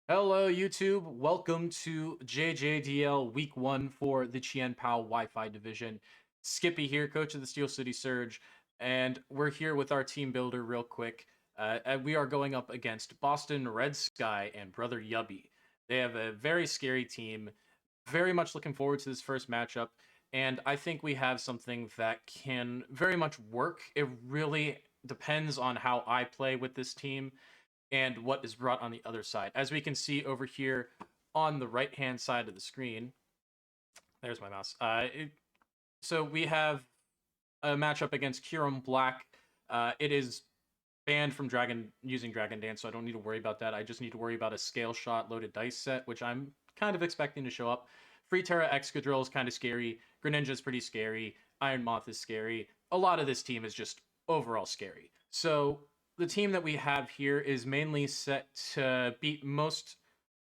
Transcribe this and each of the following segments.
Hello, YouTube. Welcome to JJDL Week 1 for the Chien-Pao Wi-Fi division. Skippy here, coach of the Steel City Surge, and we're here with our team builder real quick. And we are going up against Boston Red Sky and Brother Yubby. They have a very scary team. Very much looking forward to this first matchup, and I think we have something that can very much work. It really depends on how I play with this team and what is brought on the other side. As we can see over here on the right-hand side of the screen, there's my mouse. So we have a matchup against Kirum Black. It is banned from using Dragon Dance, so I don't need to worry about that. I just need to worry about a scale shot loaded dice set, which I'm kind of expecting to show up. Free Terra Excadrill is kind of scary. Greninja is pretty scary. Iron Moth is scary. A lot of this team is just overall scary. So the team that we have here is mainly set to beat most,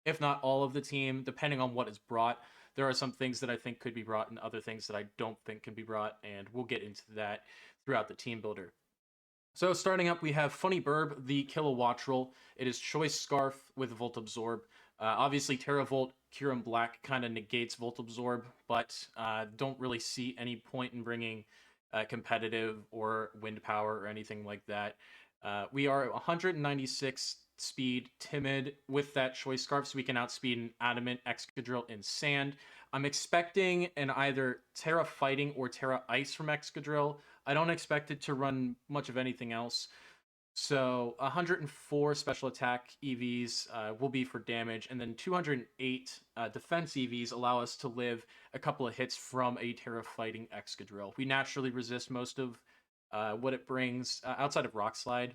if not all of the team, depending on what is brought. There are some things that I think could be brought and other things that I don't think can be brought, and we'll get into that throughout the team builder. So starting up, we have Funny Burb, the Kilowattrel. It is Choice Scarf with Volt Absorb. Obviously, Terravolt, Kyurem Black kind of negates Volt Absorb, but don't really see any point in bringing competitive or wind power or anything like that. We are 196 speed, timid with that Choice Scarf, so we can outspeed an Adamant, Excadrill, and Sand. I'm expecting an either Terra Fighting or Terra Ice from Excadrill. I don't expect it to run much of anything else. So 104 special attack EVs will be for damage, and then 208 defense EVs allow us to live a couple of hits from a Terra Fighting Excadrill. We naturally resist most of what it brings outside of Rock Slide,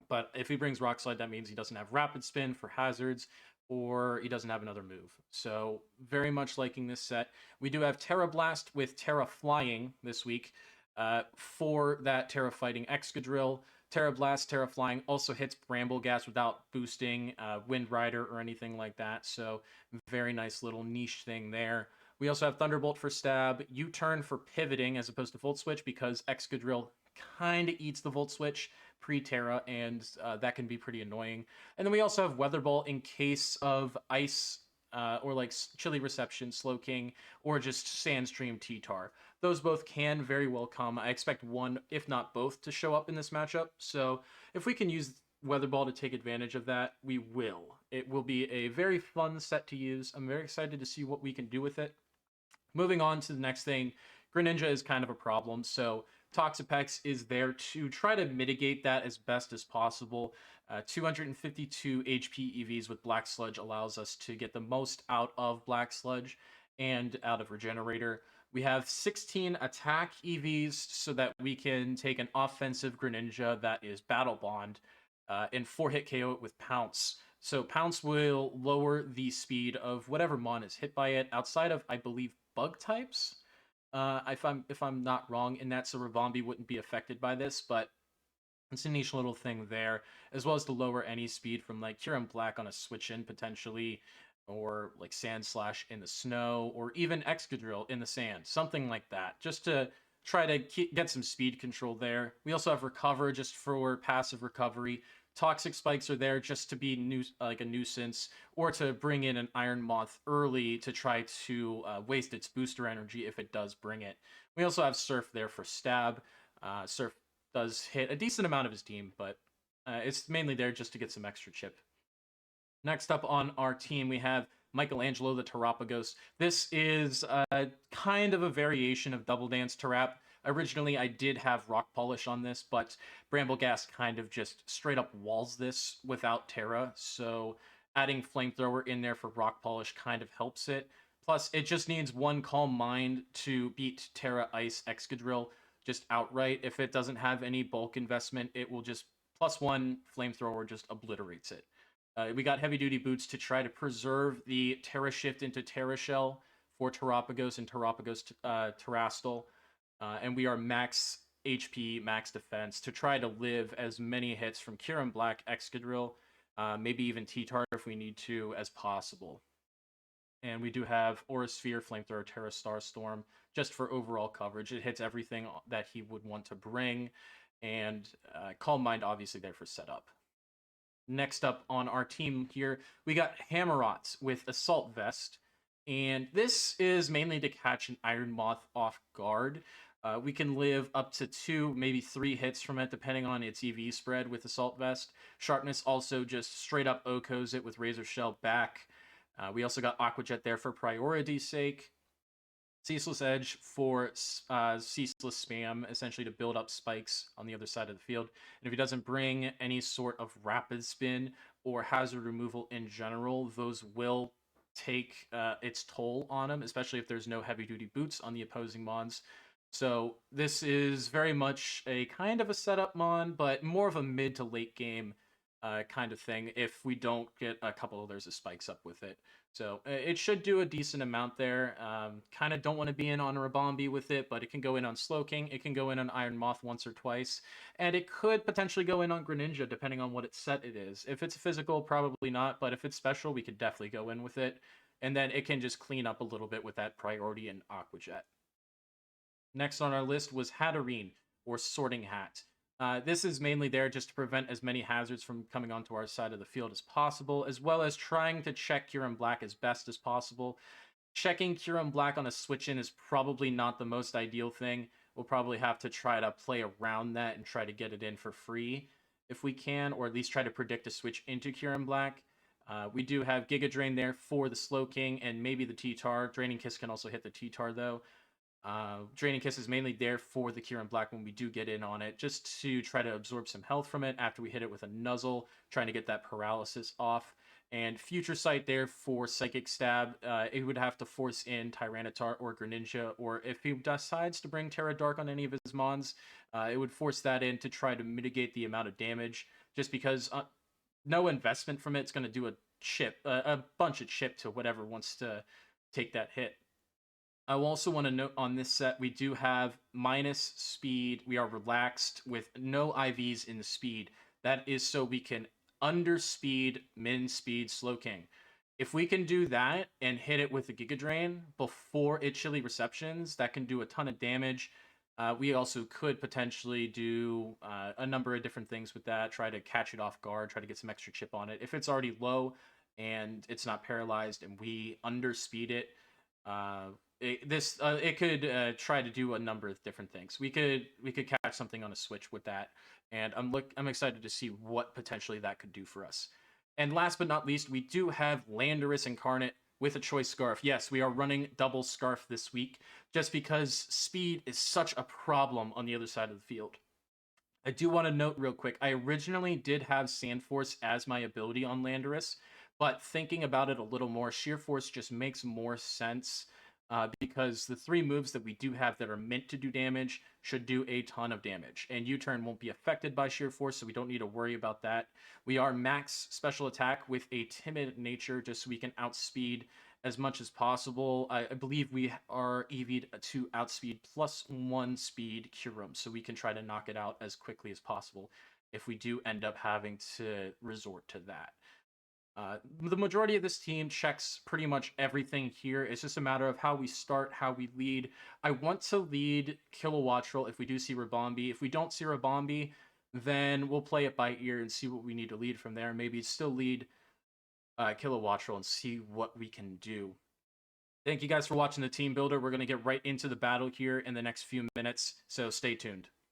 but if he brings Rock Slide, that means he doesn't have Rapid Spin for hazards, or he doesn't have another move. So very much liking this set. We do have Terra Blast with Terra Flying this week for that Terra Fighting Excadrill. Terra Blast, Terra Flying also hits Bramble Gas without boosting Wind Rider or anything like that. So very nice little niche thing there. We also have Thunderbolt for stab, U-turn for pivoting as opposed to Volt Switch because Excadrill kind of eats the Volt Switch pre-Terra, and that can be pretty annoying. And then we also have Weather Ball in case of Ice or like Chilly Reception, Slowking, or just Sandstream T-Tar. Those both can very well come. I expect one, if not both, to show up in this matchup. So if we can use Weather Ball to take advantage of that, we will. It will be a very fun set to use. I'm very excited to see what we can do with it. Moving on to the next thing, Greninja is kind of a problem, so Toxapex is there to try to mitigate that as best as possible. 252 HP EVs with Black Sludge allows us to get the most out of Black Sludge and out of Regenerator. We have 16 attack EVs so that we can take an offensive Greninja that is Battle Bond and 4-hit KO it with Pounce. So Pounce will lower the speed of whatever mon is hit by it outside of, I believe, bug types. If I'm not wrong in that, so Ravombi wouldn't be affected by this, but it's a niche little thing there, as well as to lower any speed from like Kyurem Black on a switch in potentially, or like Sand Slash in the snow, or even Excadrill in the sand, something like that, just to try to get some speed control there. We also have Recover just for passive recovery. Toxic Spikes are there just to be like a nuisance, or to bring in an Iron Moth early to try to waste its booster energy if it does bring it. We also have Surf there for stab. Surf does hit a decent amount of his team, but it's mainly there just to get some extra chip. Next up on our team, we have Michelangelo the Terrapagos. This is kind of a variation of Double Dance Terrap. Originally, I did have Rock Polish on this, but Bramble Gas kind of just straight up walls this without Terra, so adding Flamethrower in there for Rock Polish kind of helps it. Plus, it just needs one Calm Mind to beat Terra Ice Excadrill just outright. If it doesn't have any bulk investment, it will just +1 Flamethrower just obliterates it. We got Heavy Duty Boots to try to preserve the Terra Shift into Terra Shell for Terrapagos and Terrapagos Terrastal. And we are max HP, max defense to try to live as many hits from Kyurem Black, Excadrill, maybe even T-Tar if we need to, as possible. And we do have Aura Sphere, Flamethrower, Terra Starstorm, just for overall coverage. It hits everything that he would want to bring, and Calm Mind obviously there for setup. Next up on our team here, we got Hammerots with Assault Vest. And this is mainly to catch an Iron Moth off guard. We can live up to 2, maybe 3 hits from it, depending on its EV spread with Assault Vest. Sharpness also just straight up OHKOs it with Razor Shell back. We also got Aqua Jet there for priority's sake. Ceaseless Edge for ceaseless spam, essentially to build up spikes on the other side of the field. And if he doesn't bring any sort of rapid spin or hazard removal in general, those will take its toll on him, especially if there's no heavy duty boots on the opposing mons. So this is very much a kind of a setup mon, but more of a mid to late game kind of thing if we don't get a couple of others of spikes up with it. So it should do a decent amount there. Kind of don't want to be in on Rabombi with it, but it can go in on Slowking. It can go in on Iron Moth once or twice. And it could potentially go in on Greninja, depending on what its set it is. If it's physical, probably not. But if it's special, we could definitely go in with it. And then it can just clean up a little bit with that priority and Aqua Jet. Next on our list was Hatterene, or Sorting Hat. This is mainly there just to prevent as many hazards from coming onto our side of the field as possible, as well as trying to check Kyurem Black as best as possible. Checking Kyurem Black on a switch-in is probably not the most ideal thing. We'll probably have to try to play around that and try to get it in for free if we can, or at least try to predict a switch into Kyurem Black. We do have Giga Drain there for the Slowking and maybe the T-Tar. Draining Kiss can also hit the T-Tar though. Draining Kiss is mainly there for the Kyurem Black when we do get in on it, just to try to absorb some health from it after we hit it with a Nuzzle, trying to get that paralysis off. And Future Sight there for Psychic Stab. It would have to force in Tyranitar or Greninja, or if he decides to bring Terra Dark on any of his mons, it would force that in to try to mitigate the amount of damage, just because no investment from it's going to do a bunch of chip to whatever wants to take that hit. I also want to note on this set, we do have minus speed. We are relaxed with no IVs in the speed. That is so we can underspeed, min speed, Slowking. If we can do that and hit it with a Giga Drain before it chilly receptions, that can do a ton of damage. We also could potentially do a number of different things with that, try to catch it off guard, try to get some extra chip on it. If it's already low and it's not paralyzed and we underspeed it, it could try to do a number of different things. We could catch something on a switch with that, and I'm excited to see what potentially that could do for us. And last but not least, we do have Landorus Incarnate with a Choice Scarf. Yes, we are running double Scarf this week, just because speed is such a problem on the other side of the field. I do want to note real quick, I originally did have Sand Force as my ability on Landorus, but thinking about it a little more, Sheer Force just makes more sense. Because the 3 moves that we do have that are meant to do damage should do a ton of damage. And U-Turn won't be affected by Sheer Force, so we don't need to worry about that. We are max special attack with a timid nature, just so we can outspeed as much as possible. I believe we are EV'd to outspeed +1 speed Kyurem, so we can try to knock it out as quickly as possible if we do end up having to resort to that. The majority of this team checks pretty much everything here. It's just a matter of how we start, how we lead. I want to lead Kilowattrel if we do see Rabombi. If we don't see Rabombi, then we'll play it by ear and see what we need to lead from there. Maybe still lead Kilowattrel and see what we can do. Thank you guys for watching the Team Builder. We're going to get right into the battle here in the next few minutes, so stay tuned.